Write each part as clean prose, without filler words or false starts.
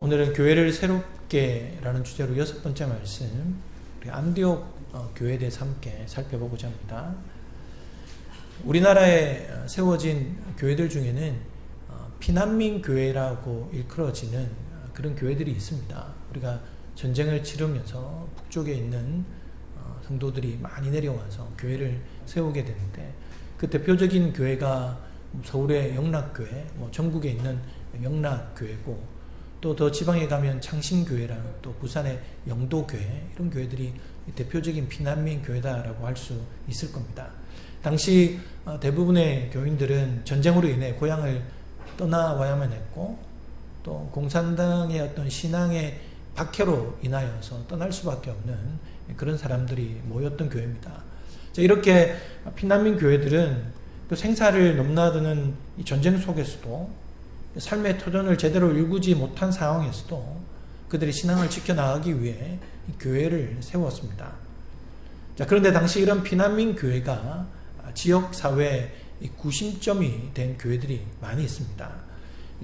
오늘은 교회를 새롭게라는 주제로 6번째 말씀, 우리 안디옥 교회에 대해서 함께 살펴보고자 합니다. 우리나라에 세워진 교회들 중에는 피난민 교회라고 일컬어지는 그런 교회들이 있습니다. 우리가 전쟁을 치르면서 북쪽에 있는 성도들이 많이 내려와서 교회를 세우게 되는데, 그 대표적인 교회가 서울의 영락교회, 전국에 있는 영락교회고, 또 더 지방에 가면 창신교회랑 또 부산의 영도교회, 이런 교회들이 대표적인 피난민 교회다라고 할 수 있을 겁니다. 당시 대부분의 교인들은 전쟁으로 인해 고향을 떠나와야만 했고, 또 공산당의 어떤 신앙의 박해로 인하여서 떠날 수밖에 없는 그런 사람들이 모였던 교회입니다. 이렇게 피난민 교회들은 또 생사를 넘나드는 이 전쟁 속에서도, 삶의 터전을 제대로 일구지 못한 상황에서도 그들이 신앙을 지켜나가기 위해 이 교회를 세웠습니다. 그런데 당시 이런 피난민 교회가 지역사회의 구심점이 된 교회들이 많이 있습니다.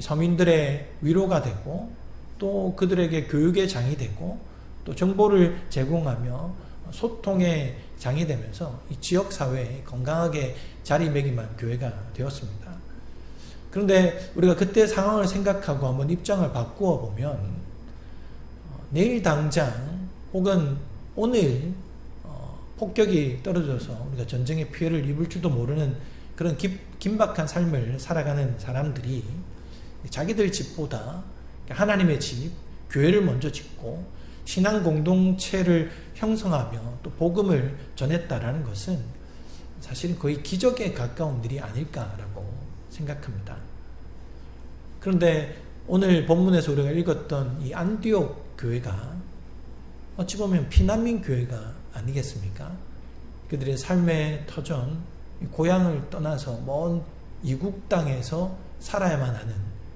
서민들의 위로가 되고, 또 그들에게 교육의 장이 되고, 또 정보를 제공하며 소통의 장이 되면서 이 지역사회에 건강하게 자리매김한 교회가 되었습니다. 그런데 우리가 그때 상황을 생각하고 한번 입장을 바꾸어 보면, 내일 당장 혹은 오늘 폭격이 떨어져서 우리가 전쟁의 피해를 입을지도 모르는 그런 긴박한 삶을 살아가는 사람들이 자기들 집보다 하나님의 집, 교회를 먼저 짓고 신앙 공동체를 형성하며 또 복음을 전했다라는 것은 사실은 거의 기적에 가까운 일이 아닐까라고 생각합니다. 그런데 오늘 본문에서 우리가 읽었던 이 안디옥 교회가 어찌 보면 피난민 교회가 아니겠습니까? 그들의 삶의 터전, 고향을 떠나서 먼 이국 땅에서 살아야만 하는,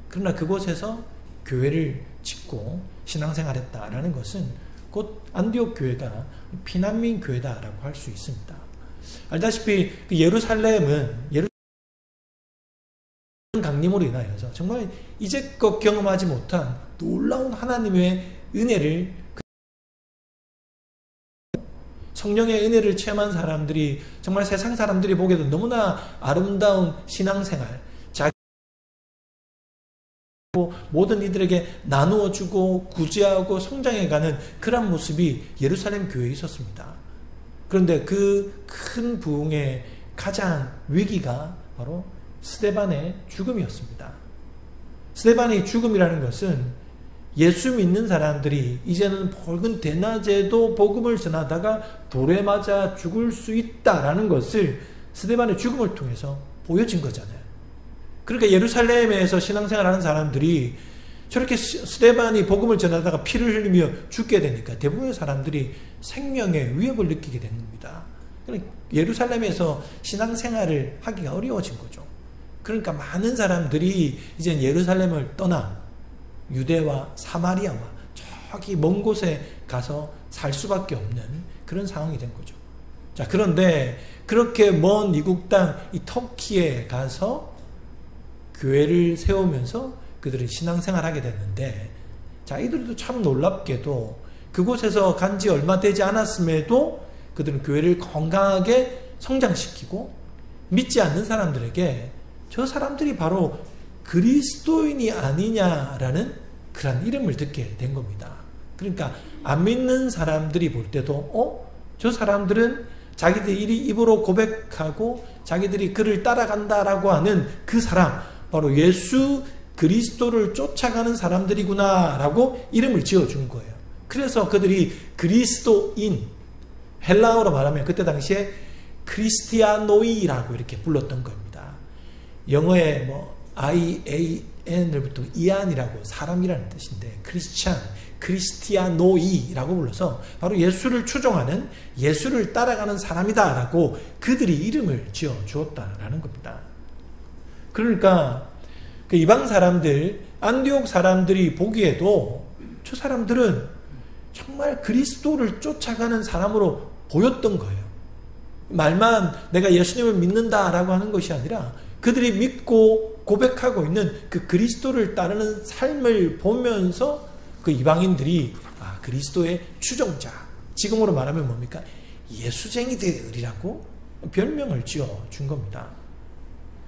그러나 그곳에서 교회를 짓고 신앙생활했다라는 것은 곧 안디옥 교회가 피난민 교회다라고 할 수 있습니다. 알다시피 예루살렘은 강림으로 인하여서 정말 이제껏 경험하지 못한 놀라운 하나님의 은혜를, 성령의 은혜를 체험한 사람들이, 정말 세상 사람들이 보기에도 너무나 아름다운 신앙생활, 모든 이들에게 나누어주고 구제하고 성장해가는 그런 모습이 예루살렘 교회에 있었습니다. 그런데 그 큰 부흥의 가장 위기가 바로 스데반의 죽음이었습니다. 스데반의 죽음이라는 것은 예수 믿는 사람들이 이제는 밝은 대낮에도 복음을 전하다가 돌에 맞아 죽을 수 있다라는 것을 스데반의 죽음을 통해서 보여진 거잖아요. 그러니까 예루살렘에서 신앙생활하는 사람들이 저렇게 스데반이 복음을 전하다가 피를 흘리며 죽게 되니까 대부분의 사람들이 생명의 위협을 느끼게 된 겁니다. 그러니까 예루살렘에서 신앙생활을 하기가 어려워진 거죠. 그러니까 많은 사람들이 이제 예루살렘을 떠나 유대와 사마리아와 저기 먼 곳에 가서 살 수밖에 없는 그런 상황이 된 거죠. 그런데 그렇게 먼 이국 땅 이 터키에 가서 교회를 세우면서 그들이 신앙생활하게 됐는데, 이들도 참 놀랍게도 그곳에서 간지 얼마 되지 않았음에도 그들은 교회를 건강하게 성장시키고, 믿지 않는 사람들에게 저 사람들이 바로 그리스도인이 아니냐라는 그런 이름을 듣게 된 겁니다. 그러니까 안 믿는 사람들이 볼 때도 저 사람들은 자기들이 입으로 고백하고 자기들이 그를 따라간다라고 하는 그 사람, 바로 예수 그리스도를 쫓아가는 사람들이구나 라고 이름을 지어준 거예요. 그래서 그들이 그리스도인, 헬라어로 말하면 그때 당시에 크리스티아노이라고 이렇게 불렀던 겁니다. 영어에 I-A-N을 붙은 이안이라고 사람이라는 뜻인데, 크리스티아노이라고 불러서 바로 예수를 추종하는, 예수를 따라가는 사람이다라고 그들이 이름을 지어 주었다라는 겁니다. 그러니까 그 이방 사람들, 안디옥 사람들이 보기에도 저 사람들은 정말 그리스도를 쫓아가는 사람으로 보였던 거예요. 말만 내가 예수님을 믿는다라고 하는 것이 아니라 그들이 믿고 고백하고 있는 그 그리스도를 따르는 삶을 보면서 그 이방인들이 그리스도의 추종자, 지금으로 말하면 뭡니까? 예수쟁이들이라고 별명을 지어준 겁니다.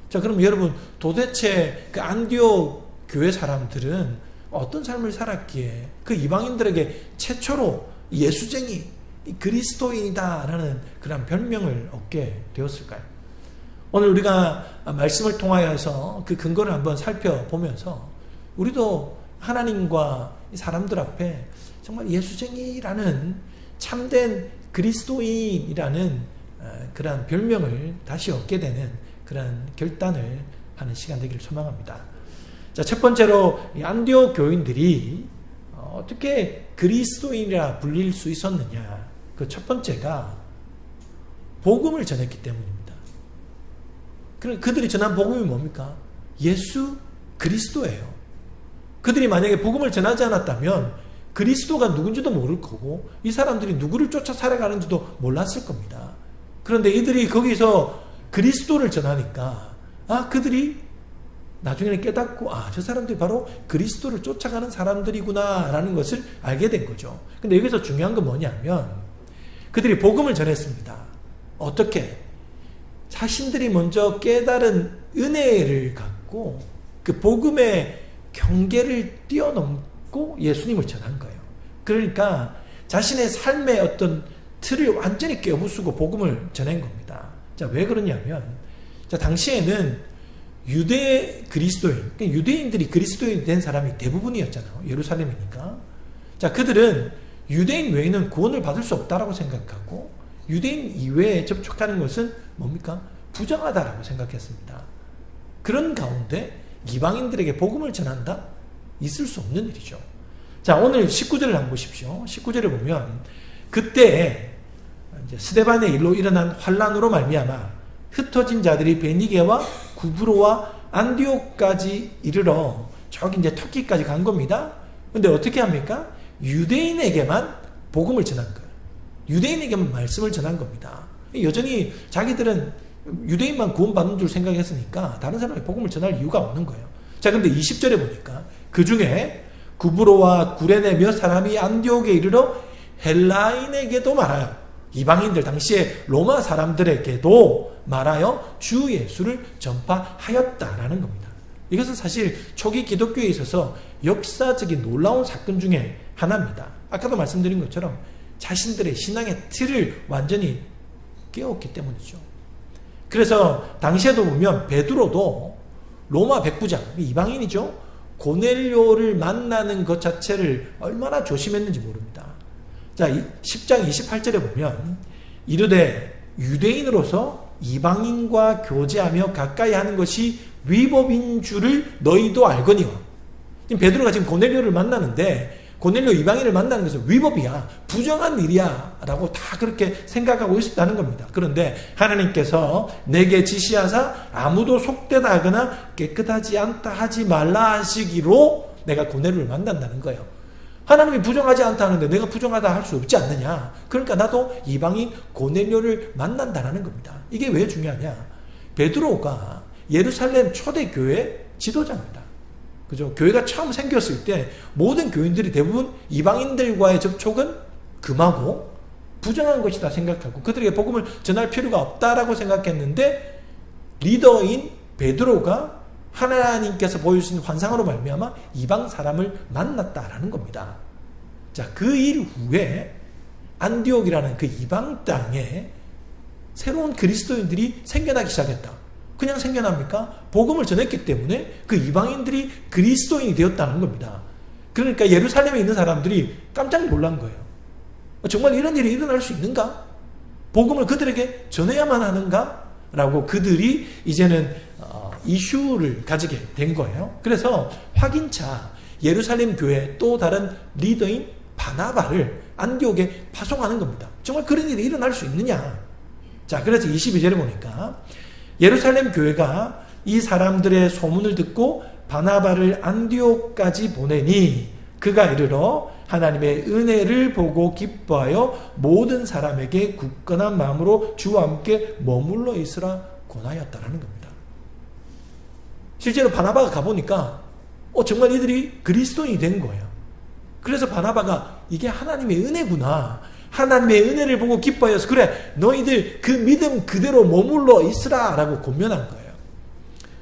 자, 그럼 여러분, 도대체 그 안디옥 교회 사람들은 어떤 삶을 살았기에 그 이방인들에게 최초로 예수쟁이, 그리스도인이다라는 그런 별명을 얻게 되었을까요? 오늘 우리가 말씀을 통하여서 그 근거를 한번 살펴보면서 우리도 하나님과 사람들 앞에 정말 예수쟁이라는 참된 그리스도인이라는 그런 별명을 다시 얻게 되는 그런 결단을 하는 시간 되기를 소망합니다. 자, 첫 번째로 이 안디옥 교인들이 어떻게 그리스도인이라 불릴 수 있었느냐? 그 첫 번째가 복음을 전했기 때문입니다. 그들이 전한 복음이 뭡니까? 예수 그리스도예요. 그들이 만약에 복음을 전하지 않았다면 그리스도가 누군지도 모를 거고 이 사람들이 누구를 쫓아 살아가는지도 몰랐을 겁니다. 그런데 이들이 거기서 그리스도를 전하니까 그들이 나중에는 깨닫고 저 사람들이 바로 그리스도를 쫓아가는 사람들이구나 라는 것을 알게 된 거죠. 근데 여기서 중요한 건 뭐냐면 그들이 복음을 전했습니다. 어떻게? 자신들이 먼저 깨달은 은혜를 갖고 그 복음의 경계를 뛰어넘고 예수님을 전한 거예요. 그러니까 자신의 삶의 어떤 틀을 완전히 깨부수고 복음을 전한 겁니다. 자, 왜 그러냐면 당시에는 유대 그리스도인, 유대인들이 그리스도인이 된 사람이 대부분이었잖아요. 예루살렘이니까. 자, 그들은 유대인 외에는 구원을 받을 수 없다라고 생각하고 유대인 이외에 접촉하는 것은 뭡니까? 부정하다라고 생각했습니다. 그런 가운데 이방인들에게 복음을 전한다? 있을 수 없는 일이죠. 자, 오늘 19절을 한번 보십시오. 19절을 보면 그때 이제 스데반의 일로 일어난 환란으로 말미암아 흩어진 자들이 베니게와 구브로와 안디옥까지 이르러 저기 이제 터키까지 간 겁니다. 근데 어떻게 합니까? 유대인에게만 복음을 전한 거예요. 유대인에게만 말씀을 전한 겁니다. 여전히 자기들은 유대인만 구원받는 줄 생각했으니까 다른 사람에게 복음을 전할 이유가 없는 거예요. 자, 근데 20절에 보니까 그 중에 구브로와 구레네 몇 사람이 안디옥에 이르러 헬라인에게도 말하여, 이방인들 당시에 로마 사람들에게도 말하여 주 예수를 전파하였다라는 겁니다. 이것은 사실 초기 기독교에 있어서 역사적인 놀라운 사건 중에 하나입니다. 아까도 말씀드린 것처럼 자신들의 신앙의 틀을 완전히 깨웠기 때문이죠. 그래서 당시에도 보면 베드로도 로마 백부장, 이방인이죠. 고넬료를 만나는 것 자체를 얼마나 조심했는지 모릅니다. 자, 10장 28절에 보면 이르되 유대인으로서 이방인과 교제하며 가까이 하는 것이 위법인 줄을 너희도 알거니와. 지금 베드로가 지금 고넬료를 만나는데 고넬료 이방인을 만나는 것은 위법이야, 부정한 일이야 라고 다 그렇게 생각하고 있었다는 겁니다. 그런데 하나님께서 내게 지시하사 아무도 속되다 하거나 깨끗하지 않다 하지 말라 하시기로 내가 고넬료를 만난다는 거예요. 하나님이 부정하지 않다 하는데 내가 부정하다 할 수 없지 않느냐. 그러니까 나도 이방인 고넬료를 만난다는 겁니다. 이게 왜 중요하냐? 베드로가 예루살렘 초대교회 지도자입니다. 그죠? 교회가 처음 생겼을 때 모든 교인들이 대부분 이방인들과의 접촉은 금하고 부정한 것이다 생각하고 그들에게 복음을 전할 필요가 없다라고 생각했는데 리더인 베드로가 하나님께서 보여주신 환상으로 말미암아 이방 사람을 만났다라는 겁니다. 자, 그 일 후에 안디옥이라는 그 이방 땅에 새로운 그리스도인들이 생겨나기 시작했다. 그냥 생겨납니까? 복음을 전했기 때문에 그 이방인들이 그리스도인이 되었다는 겁니다. 그러니까 예루살렘에 있는 사람들이 깜짝 놀란 거예요. 정말 이런 일이 일어날 수 있는가? 복음을 그들에게 전해야만 하는가? 라고 그들이 이제는 이슈를 가지게 된 거예요. 그래서 확인차 예루살렘 교회 또 다른 리더인 바나바를 안디옥에 파송하는 겁니다. 정말 그런 일이 일어날 수 있느냐? 자, 그래서 22절에 보니까 예루살렘 교회가 이 사람들의 소문을 듣고 바나바를 안디옥까지 보내니 그가 이르러 하나님의 은혜를 보고 기뻐하여 모든 사람에게 굳건한 마음으로 주와 함께 머물러 있으라 권하였다라는 겁니다. 실제로 바나바가 가보니까 정말 이들이 그리스도인이 된 거예요. 그래서 바나바가 이게 하나님의 은혜구나. 하나님의 은혜를 보고 기뻐해서 그래 너희들 그 믿음 그대로 머물러 있으라 라고 권면한 거예요.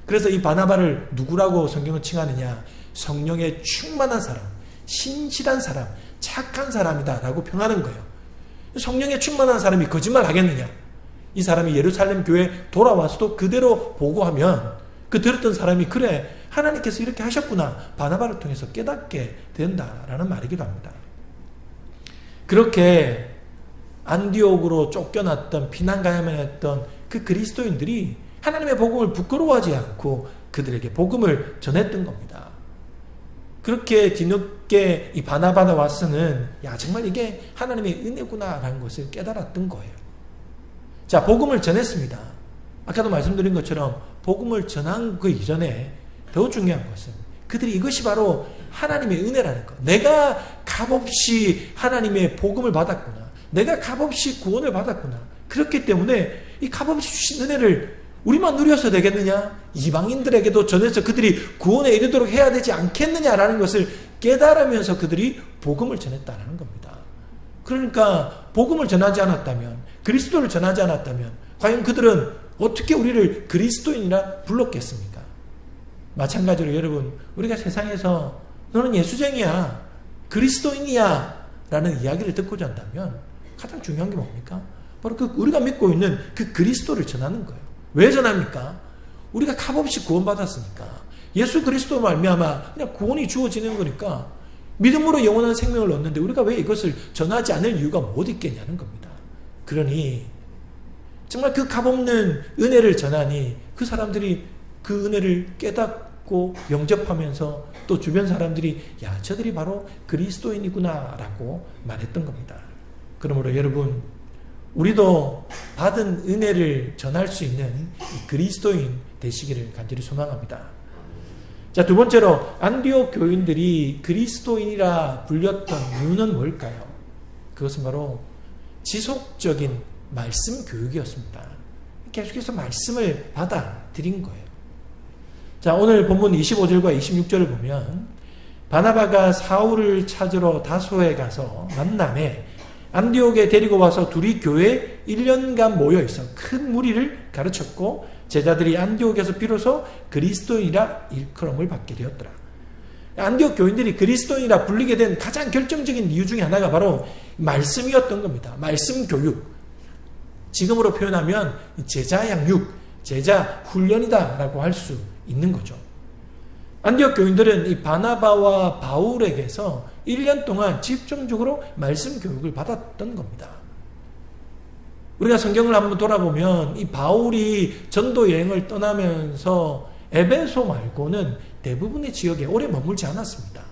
그래서 이 바나바를 누구라고 성경은 칭하느냐? 성령에 충만한 사람, 신실한 사람, 착한 사람이다 라고 평하는 거예요. 성령에 충만한 사람이 거짓말 하겠느냐? 이 사람이 예루살렘 교회에 돌아와서도 그대로 보고하면 그 들었던 사람이 그래 하나님께서 이렇게 하셨구나 바나바를 통해서 깨닫게 된다라는 말이기도 합니다. 그렇게 안디옥으로 쫓겨났던 피난가야만했던 그 그리스도인들이 하나님의 복음을 부끄러워하지 않고 그들에게 복음을 전했던 겁니다. 그렇게 뒤늦게 이 바나바나 와서는 야 정말 이게 하나님의 은혜구나라는 것을 깨달았던 거예요. 자, 복음을 전했습니다. 아까도 말씀드린 것처럼 복음을 전한 그 이전에 더 중요한 것은 그들이 이것이 바로 하나님의 은혜라는 것. 내가 값없이 하나님의 복음을 받았구나. 내가 값없이 구원을 받았구나. 그렇기 때문에 이 값없이 주신 은혜를 우리만 누려서 되겠느냐? 이방인들에게도 전해서 그들이 구원에 이르도록 해야 되지 않겠느냐라는 것을 깨달으면서 그들이 복음을 전했다는 겁니다. 그러니까 복음을 전하지 않았다면, 그리스도를 전하지 않았다면 과연 그들은 어떻게 우리를 그리스도인이라 불렀겠습니까? 마찬가지로 여러분, 우리가 세상에서 너는 예수쟁이야, 그리스도인이야 라는 이야기를 듣고자 한다면 가장 중요한 게 뭡니까? 바로 그 우리가 믿고 있는 그 그리스도를 전하는 거예요. 왜 전합니까? 우리가 값없이 구원받았으니까. 예수 그리스도 말미암아 그냥 구원이 주어지는 거니까 믿음으로 영원한 생명을 얻는데 우리가 왜 이것을 전하지 않을 이유가 못 있겠냐는 겁니다. 그러니 정말 그 값없는 은혜를 전하니 그 사람들이 그 은혜를 깨닫고 영접하면서 또 주변 사람들이 야 저들이 바로 그리스도인이구나 라고 말했던 겁니다. 그러므로 여러분 우리도 받은 은혜를 전할 수 있는 그리스도인 되시기를 간절히 소망합니다. 자, 두 번째로 안디옥 교인들이 그리스도인이라 불렸던 이유는 뭘까요? 그것은 바로 지속적인 말씀 교육이었습니다. 계속해서 말씀을 받아들인 거예요. 자, 오늘 본문 25절과 26절을 보면 바나바가 사울을 찾으러 다소에 가서 만남에 안디옥에 데리고 와서 둘이 교회에 1년간 모여 있어 큰 무리를 가르쳤고 제자들이 안디옥에서 비로소 그리스도인이라 일컬음을 받게 되었더라. 안디옥 교인들이 그리스도인이라 불리게 된 가장 결정적인 이유 중에 하나가 바로 말씀이었던 겁니다. 말씀 교육. 지금으로 표현하면 제자 양육, 제자 훈련이다라고 할 수 있는 거죠. 안디옥 교인들은 이 바나바와 바울에게서 1년 동안 집중적으로 말씀 교육을 받았던 겁니다. 우리가 성경을 한번 돌아보면 이 바울이 전도 여행을 떠나면서 에베소 말고는 대부분의 지역에 오래 머물지 않았습니다.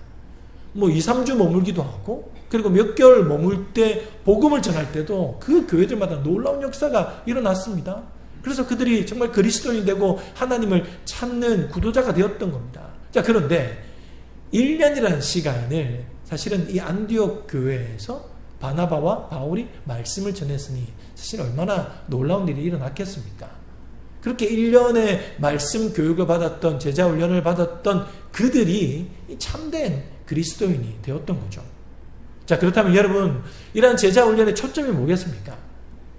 2, 3주 머물기도 하고 그리고 몇 개월 머물 때 복음을 전할 때도 그 교회들마다 놀라운 역사가 일어났습니다. 그래서 그들이 정말 그리스도인이 되고 하나님을 찾는 구도자가 되었던 겁니다. 자, 그런데 1년이라는 시간을 사실은 이 안디옥 교회에서 바나바와 바울이 말씀을 전했으니 사실 얼마나 놀라운 일이 일어났겠습니까? 그렇게 1년의 말씀 교육을 받았던 제자 훈련을 받았던 그들이 참된 그리스도인이 되었던 거죠. 자, 그렇다면 여러분 이러한 제자 훈련의 초점이 뭐겠습니까?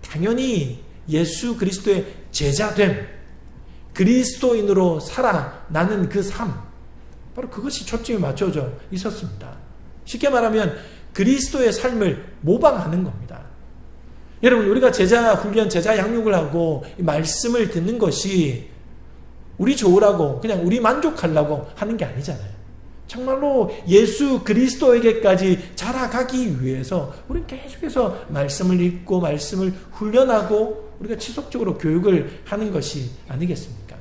당연히 예수 그리스도의 제자됨, 그리스도인으로 살아나는 그 삶, 바로 그것이 초점이 맞춰져 있었습니다. 쉽게 말하면 그리스도의 삶을 모방하는 겁니다. 여러분 우리가 제자 훈련, 제자 양육을 하고 말씀을 듣는 것이 우리 좋으라고 그냥 우리 만족하려고 하는 게 아니잖아요. 정말로 예수 그리스도에게까지 자라가기 위해서 우리는 계속해서 말씀을 읽고 말씀을 훈련하고 우리가 지속적으로 교육을 하는 것이 아니겠습니까?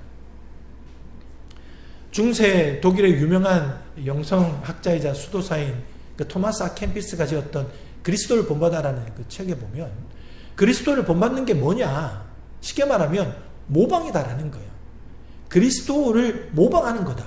중세 독일의 유명한 영성학자이자 수도사인 그 토마스 아켄피스가 지었던 그리스도를 본받아라는 그 책에 보면 그리스도를 본받는 게 뭐냐? 쉽게 말하면 모방이다라는 거예요. 그리스도를 모방하는 거다.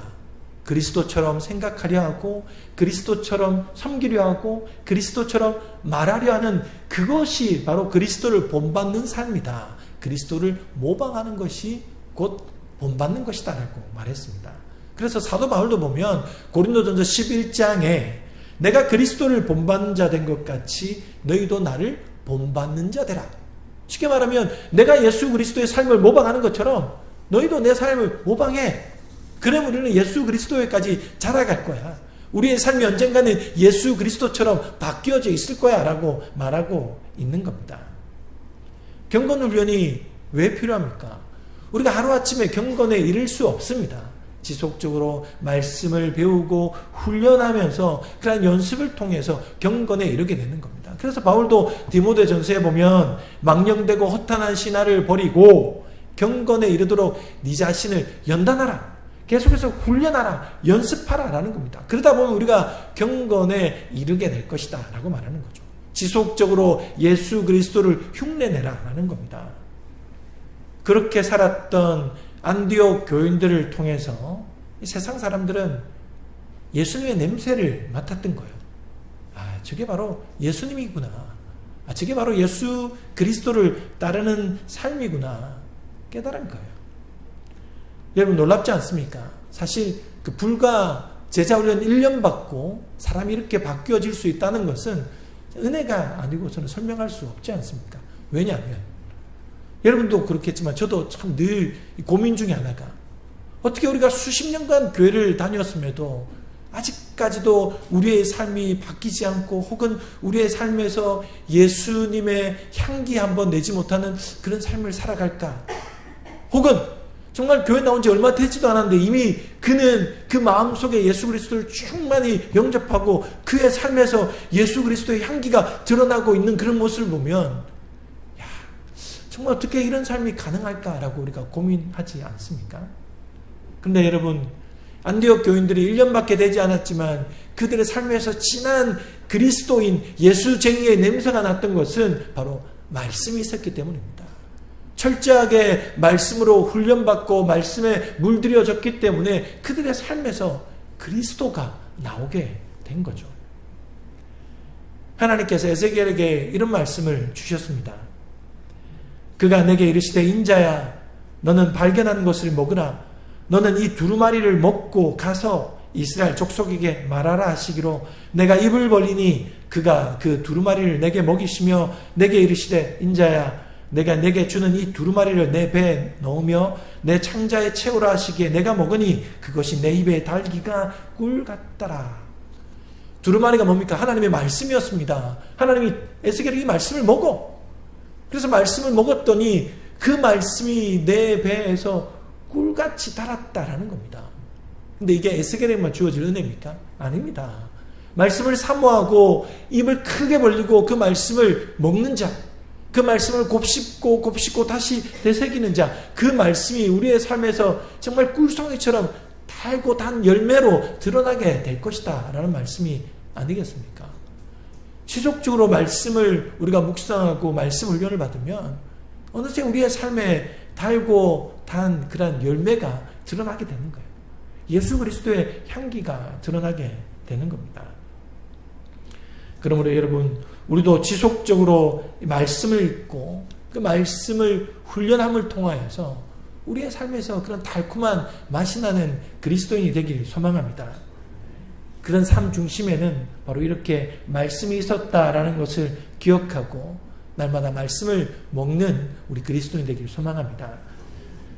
그리스도처럼 생각하려 하고 그리스도처럼 섬기려 하고 그리스도처럼 말하려 하는 그것이 바로 그리스도를 본받는 삶이다. 그리스도를 모방하는 것이 곧 본받는 것이다 라고 말했습니다. 그래서 사도 바울도 보면 고린도전서 11장에 내가 그리스도를 본받는 자 된 것 같이 너희도 나를 본받는 자 되라. 쉽게 말하면 내가 예수 그리스도의 삶을 모방하는 것처럼 너희도 내 삶을 모방해. 그러면 우리는 예수 그리스도에까지 자라갈 거야. 우리의 삶이 언젠가는 예수 그리스도처럼 바뀌어져 있을 거야 라고 말하고 있는 겁니다. 경건훈련이 왜 필요합니까? 우리가 하루아침에 경건에 이를 수 없습니다. 지속적으로 말씀을 배우고 훈련하면서 그런 연습을 통해서 경건에 이르게 되는 겁니다. 그래서 바울도 디모데전서에 보면 망령되고 허탄한 신화를 버리고 경건에 이르도록 네 자신을 연단하라. 계속해서 훈련하라. 연습하라 라는 겁니다. 그러다 보면 우리가 경건에 이르게 될 것이다 라고 말하는 거죠. 지속적으로 예수 그리스도를 흉내내라 라는 겁니다. 그렇게 살았던 안디옥 교인들을 통해서 세상 사람들은 예수님의 냄새를 맡았던 거예요. 아, 저게 바로 예수님이구나. 아, 저게 바로 예수 그리스도를 따르는 삶이구나. 깨달은 거예요. 여러분 놀랍지 않습니까? 사실 그 불과 제자훈련 1년 받고 사람이 이렇게 바뀌어질 수 있다는 것은 은혜가 아니고 저는 설명할 수 없지 않습니까? 왜냐하면 여러분도 그렇겠지만 저도 참 늘 고민 중에 하나가 어떻게 우리가 수십 년간 교회를 다녔음에도 아직까지도 우리의 삶이 바뀌지 않고 혹은 우리의 삶에서 예수님의 향기 한번 내지 못하는 그런 삶을 살아갈까? 혹은 정말 교회 나온 지 얼마 되지도 않았는데 이미 그는 그 마음속에 예수 그리스도를 충만히 영접하고 그의 삶에서 예수 그리스도의 향기가 드러나고 있는 그런 모습을 보면 정말 어떻게 이런 삶이 가능할까라고 우리가 고민하지 않습니까? 그런데 여러분 안디옥 교인들이 1년밖에 되지 않았지만 그들의 삶에서 진한 그리스도인 예수쟁이의 냄새가 났던 것은 바로 말씀이 있었기 때문입니다. 철저하게 말씀으로 훈련받고 말씀에 물들여졌기 때문에 그들의 삶에서 그리스도가 나오게 된 거죠. 하나님께서 에스겔에게 이런 말씀을 주셨습니다. 그가 내게 이르시되 인자야 너는 발견한 것을 먹으라. 너는 이 두루마리를 먹고 가서 이스라엘 족속에게 말하라 하시기로 내가 입을 벌리니 그가 그 두루마리를 내게 먹이시며 내게 이르시되 인자야 내가 내게 주는 이 두루마리를 내 배에 넣으며 내 창자에 채우라 하시기에 내가 먹으니 그것이 내 입에 달기가 꿀 같더라. 두루마리가 뭡니까? 하나님의 말씀이었습니다. 하나님이 에스겔에게 이 말씀을 먹어. 그래서 말씀을 먹었더니 그 말씀이 내 배에서 꿀같이 달았다라는 겁니다. 근데 이게 에스겔에게만 주어질 은혜입니까? 아닙니다. 말씀을 사모하고 입을 크게 벌리고 그 말씀을 먹는 자, 그 말씀을 곱씹고 다시 되새기는 자, 그 말씀이 우리의 삶에서 정말 꿀송이처럼 달고 단 열매로 드러나게 될 것이다 라는 말씀이 아니겠습니까? 지속적으로 말씀을 우리가 묵상하고 말씀 훈련을 받으면 어느새 우리의 삶에 달고 단 그런 열매가 드러나게 되는 거예요. 예수 그리스도의 향기가 드러나게 되는 겁니다. 그러므로 여러분 우리도 지속적으로 말씀을 읽고 그 말씀을 훈련함을 통하여서 우리의 삶에서 그런 달콤한 맛이 나는 그리스도인이 되기를 소망합니다. 그런 삶 중심에는 바로 이렇게 말씀이 있었다라는 것을 기억하고 날마다 말씀을 먹는 우리 그리스도인 되기를 소망합니다.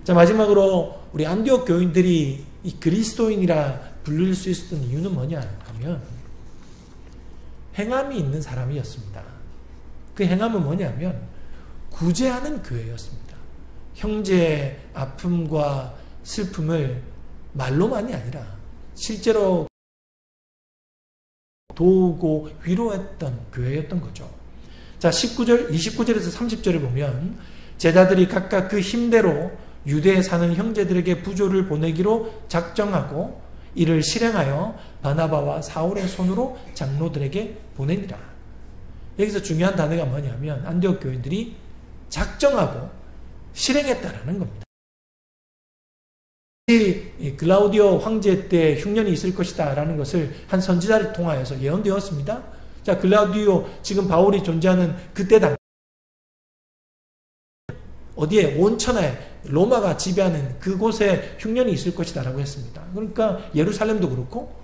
자, 마지막으로 우리 안디옥 교인들이 이 그리스도인이라 불릴 수 있었던 이유는 뭐냐 하면 행함이 있는 사람이었습니다. 그 행함은 뭐냐면 구제하는 교회였습니다. 형제의 아픔과 슬픔을 말로만이 아니라 실제로 도우고 위로했던 교회였던 거죠. 자, 29절에서 30절을 보면 제자들이 각각 그 힘대로 유대에 사는 형제들에게 부조를 보내기로 작정하고 이를 실행하여 바나바와 사울의 손으로 장로들에게 보내니라. 여기서 중요한 단어가 뭐냐면 안디옥 교인들이 작정하고 실행했다라는 겁니다. 이 글라우디오 황제 때 흉년이 있을 것이다 라는 것을 한 선지자를 통하여서 예언되었습니다. 자, 글라우디오 지금 바울이 존재하는 그때 당 어디에 온천에 로마가 지배하는 그곳에 흉년이 있을 것이다 라고 했습니다. 그러니까 예루살렘도 그렇고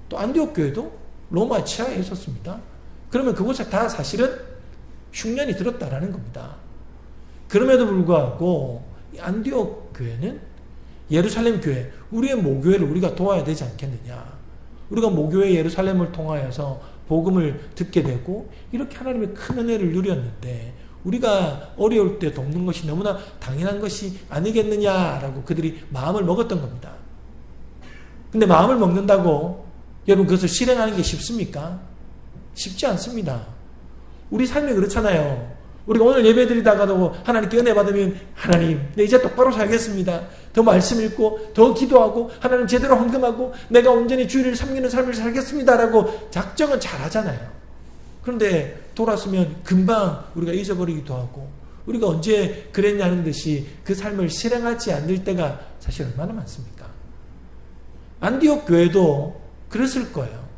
또 안디옥 교회도 로마의 치하에 있었습니다. 그러면 그곳에 다 사실은 흉년이 들었다라는 겁니다. 그럼에도 불구하고 안디옥 교회는 예루살렘 교회, 우리의 모교회를 우리가 도와야 되지 않겠느냐. 우리가 모교회 예루살렘을 통하여서 복음을 듣게 되고 이렇게 하나님의 큰 은혜를 누렸는데 우리가 어려울 때 돕는 것이 너무나 당연한 것이 아니겠느냐라고 그들이 마음을 먹었던 겁니다. 근데 마음을 먹는다고 여러분 그것을 실행하는 게 쉽습니까? 쉽지 않습니다. 우리 삶이 그렇잖아요. 우리가 오늘 예배드리다가도 하나님께 은혜 받으면 하나님 내 이제 똑바로 살겠습니다. 더 말씀 읽고 더 기도하고 하나님 제대로 헌금하고 내가 온전히 주의를 섬기는 삶을 살겠습니다라고 작정은 잘 하잖아요. 그런데 돌아서면 금방 우리가 잊어버리기도 하고 우리가 언제 그랬냐는 듯이 그 삶을 실행하지 않을 때가 사실 얼마나 많습니까? 안디옥 교회도 그랬을 거예요.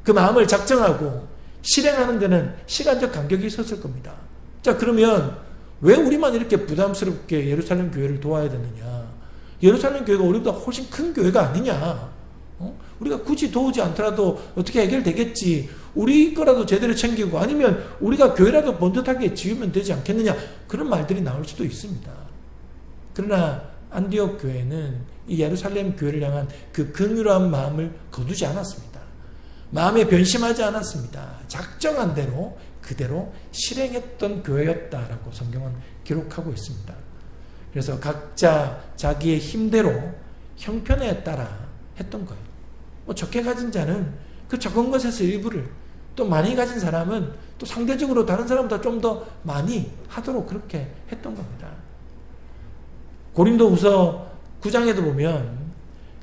그 마음을 작정하고 실행하는 데는 시간적 간격이 있었을 겁니다. 자, 그러면 왜 우리만 이렇게 부담스럽게 예루살렘 교회를 도와야 되느냐? 예루살렘 교회가 우리보다 훨씬 큰 교회가 아니냐? 우리가 굳이 도우지 않더라도 어떻게 해결되겠지? 우리 거라도 제대로 챙기고 아니면 우리가 교회라도 번듯하게 지으면 되지 않겠느냐? 그런 말들이 나올 수도 있습니다. 그러나 안디옥 교회는 이 예루살렘 교회를 향한 그 긍휼한 마음을 거두지 않았습니다. 마음에 변심하지 않았습니다. 작정한 대로 그대로 실행했던 교회였다라고 성경은 기록하고 있습니다. 그래서 각자 자기의 힘대로 형편에 따라 했던 거예요. 적게 가진 자는 그 적은 것에서 일부를, 또 많이 가진 사람은 또 상대적으로 다른 사람보다 좀 더 많이 하도록 그렇게 했던 겁니다. 고린도후서 9장에도 보면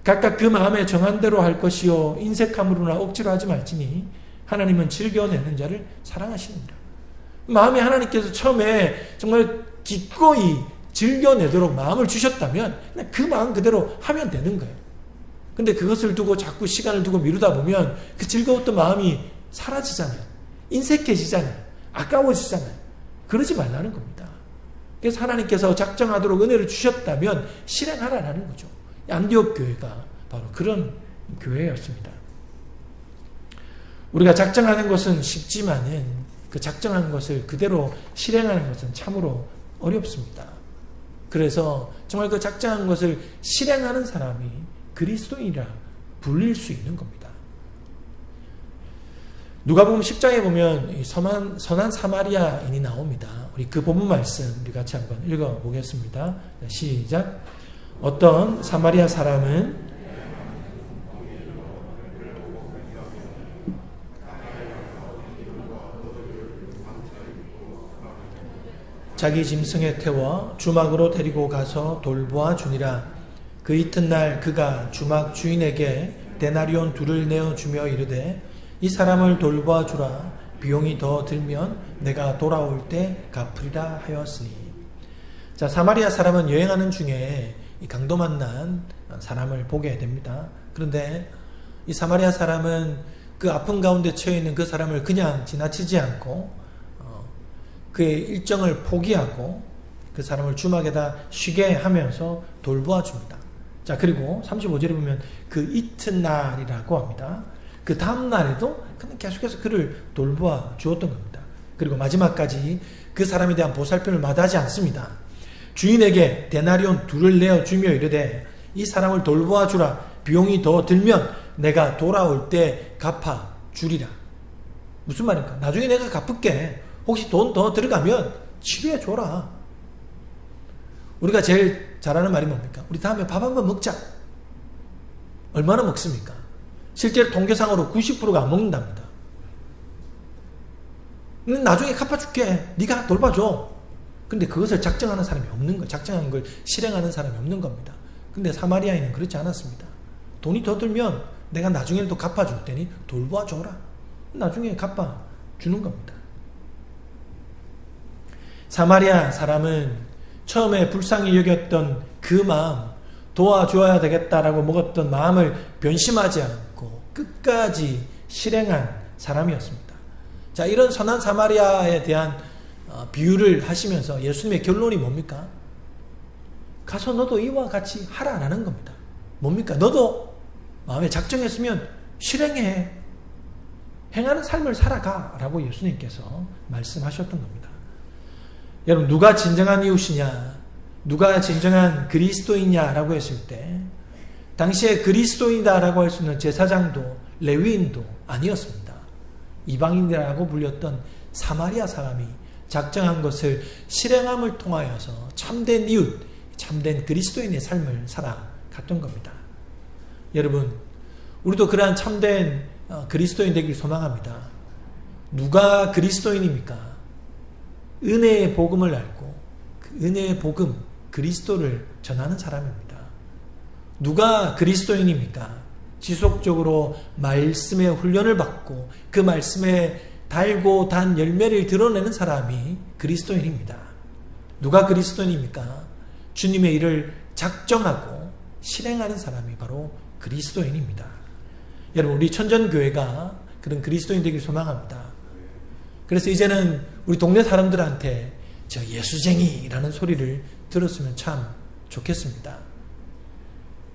각각 그 마음에 정한 대로 할 것이요 인색함으로나 억지로 하지 말지니 하나님은 즐겨내는 자를 사랑하십니다. 마음에 하나님께서 처음에 정말 기꺼이 즐겨내도록 마음을 주셨다면 그 마음 그대로 하면 되는 거예요. 근데 그것을 두고 자꾸 시간을 두고 미루다 보면 그 즐거웠던 마음이 사라지잖아요. 인색해지잖아요. 아까워지잖아요. 그러지 말라는 겁니다. 그래서 하나님께서 작정하도록 은혜를 주셨다면 실행하라는 거죠. 안디옥 교회가 바로 그런 교회였습니다. 우리가 작정하는 것은 쉽지만은 그 작정한 것을 그대로 실행하는 것은 참으로 어렵습니다. 그래서 정말 그 작정한 것을 실행하는 사람이 그리스도인이라 불릴 수 있는 겁니다. 누가복음 10장에 보면 선한 사마리아인이 나옵니다. 우리 그 본문 말씀 우리 같이 한번 읽어보겠습니다. 시작. 어떤 사마리아 사람은 자기 짐승에 태워 주막으로 데리고 가서 돌보아 주니라. 그 이튿날 그가 주막 주인에게 데나리온 2를 내어주며 이르되 이 사람을 돌보아 주라. 비용이 더 들면 내가 돌아올 때 갚으리라 하였으니. 자, 사마리아 사람은 여행하는 중에 이 강도 만난 사람을 보게 됩니다. 그런데 이 사마리아 사람은 그 아픈 가운데 처해 있는 그 사람을 그냥 지나치지 않고 그의 일정을 포기하고 그 사람을 주막에다 쉬게 하면서 돌보아 줍니다. 자, 그리고 35절에 보면 그 이튿날이라고 합니다. 그 다음 날에도 그는 계속해서 그를 돌보아 주었던 겁니다. 그리고 마지막까지 그 사람에 대한 보살핌을 마다하지 않습니다. 주인에게 데나리온 2를 내어주며 이르되 이 사람을 돌보아 주라. 비용이 더 들면 내가 돌아올 때 갚아 주리라. 무슨 말입니까? 나중에 내가 갚을게. 혹시 돈 더 들어가면 치료해 줘라. 우리가 제일 잘하는 말이 뭡니까? 우리 다음에 밥 한번 먹자. 얼마나 먹습니까? 실제로 통계상으로 90%가 안 먹는답니다. 나중에 갚아줄게. 네가 돌봐줘. 근데 그것을 작정하는 사람이 없는 거예요. 작정한 걸 실행하는 사람이 없는 겁니다. 근데 사마리아인은 그렇지 않았습니다. 돈이 더 들면 내가 나중에도 갚아줄 테니 돌봐줘라. 나중에 갚아주는 겁니다. 사마리아 사람은 처음에 불쌍히 여겼던 그 마음, 도와줘야 되겠다라고 먹었던 마음을 변심하지 않고 끝까지 실행한 사람이었습니다. 자, 이런 선한 사마리아에 대한 비유를 하시면서 예수님의 결론이 뭡니까? 가서 너도 이와 같이 하라라는 겁니다. 뭡니까? 너도 마음에 작정했으면 실행해. 행하는 삶을 살아가라고 예수님께서 말씀하셨던 겁니다. 여러분, 누가 진정한 이웃이냐, 누가 진정한 그리스도인이냐라고 했을 때 당시에 그리스도인이다라고 할 수 있는 제사장도 레위인도 아니었습니다. 이방인이라고 불렸던 사마리아 사람이 작정한 것을 실행함을 통하여서 참된 이웃, 참된 그리스도인의 삶을 살아갔던 겁니다. 여러분, 우리도 그러한 참된 그리스도인 되길 소망합니다. 누가 그리스도인입니까? 은혜의 복음을 알고 그 은혜의 복음, 그리스도를 전하는 사람입니다. 누가 그리스도인입니까? 지속적으로 말씀의 훈련을 받고 그 말씀에 달고 단 열매를 드러내는 사람이 그리스도인입니다. 누가 그리스도인입니까? 주님의 일을 작정하고 실행하는 사람이 바로 그리스도인입니다. 여러분, 우리 천전교회가 그런 그리스도인 되길 소망합니다. 그래서 이제는 우리 동네 사람들한테 저 예수쟁이라는 소리를 들었으면 참 좋겠습니다.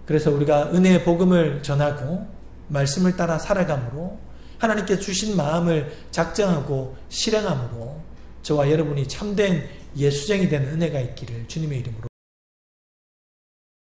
그래서 우리가 은혜의 복음을 전하고 말씀을 따라 살아감으로 하나님께 주신 마음을 작정하고 실행함으로 저와 여러분이 참된 예수쟁이 되는 은혜가 있기를 주님의 이름으로